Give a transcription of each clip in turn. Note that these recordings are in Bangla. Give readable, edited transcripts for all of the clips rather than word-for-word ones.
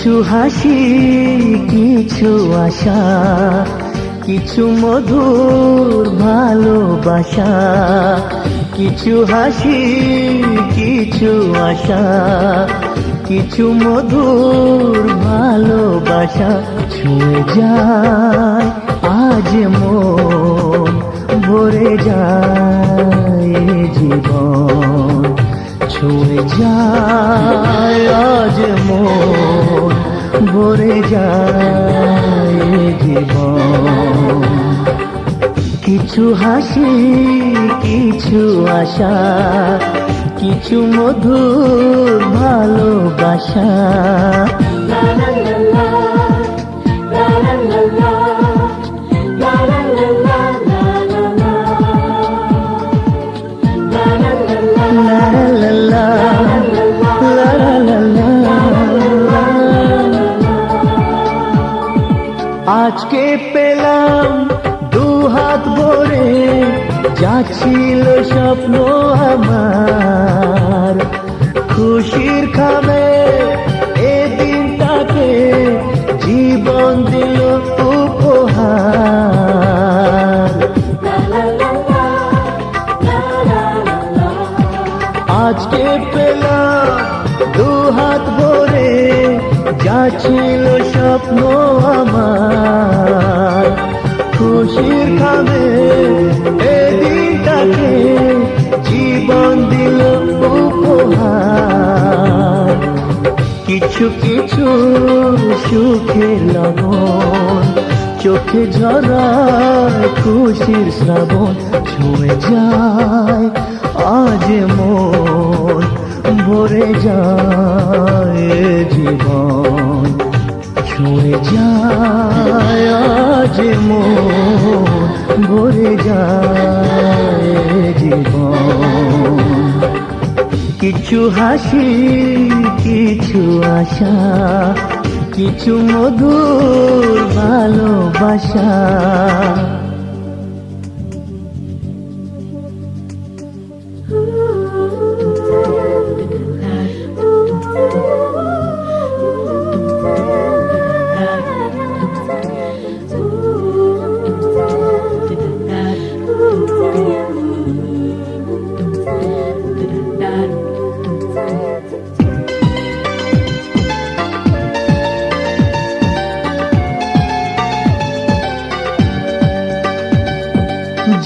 কিছু হাসি, কিছু আশা, কিছু মধুর ভালোবাসা। কিছু হাসি, কিছু আশা, কিছু মধুর ভালোবাসা। ছুঁয়ে যায় আজ মন, ভরে যায় জীবন। ছুঁয়ে যায় আজ মন, ভরে যায় জীবন। কিছু হাসি, কিছু আশা, কিছু মধুর ভালোবাসা। আজকে পেলাম দুহাত ভরে, যা ছিল স্বপ্ন আমার। খুশির খাবে এ দিনটাকে, জীবন দিল উপহার। আজকে পেলাম দুহাত ভরে, যা ছিল স্বপ্ন আমার। খুশির খাবে এ দিনটাকে, জীবন দিল উপহার। কিছু কিছু সুখের লবণ, চোখে ঝরায় খুশির শ্রাবণ। ছুঁয়ে যায় আজ মন, ভরে যায় জীবন। ছুঁয়ে যায় আজ মন, ভরে যায় জীবন। কিছু হাসি, কিছু আশা, কিছু মধুর ভালোবাসা।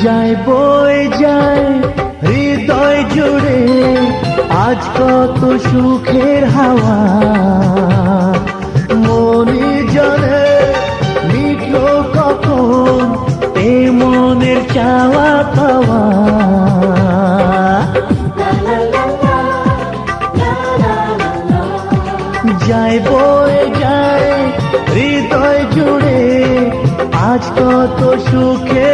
যায় বয়ে যায় হৃদয় জুড়ে, আজ কত সুখের হাওয়া। মনে জানে মিটল কখন এ মনের চাওয়া পাওয়া। যায় বয়ে যায় হৃদয় জুড়ে, আজ কত সুখের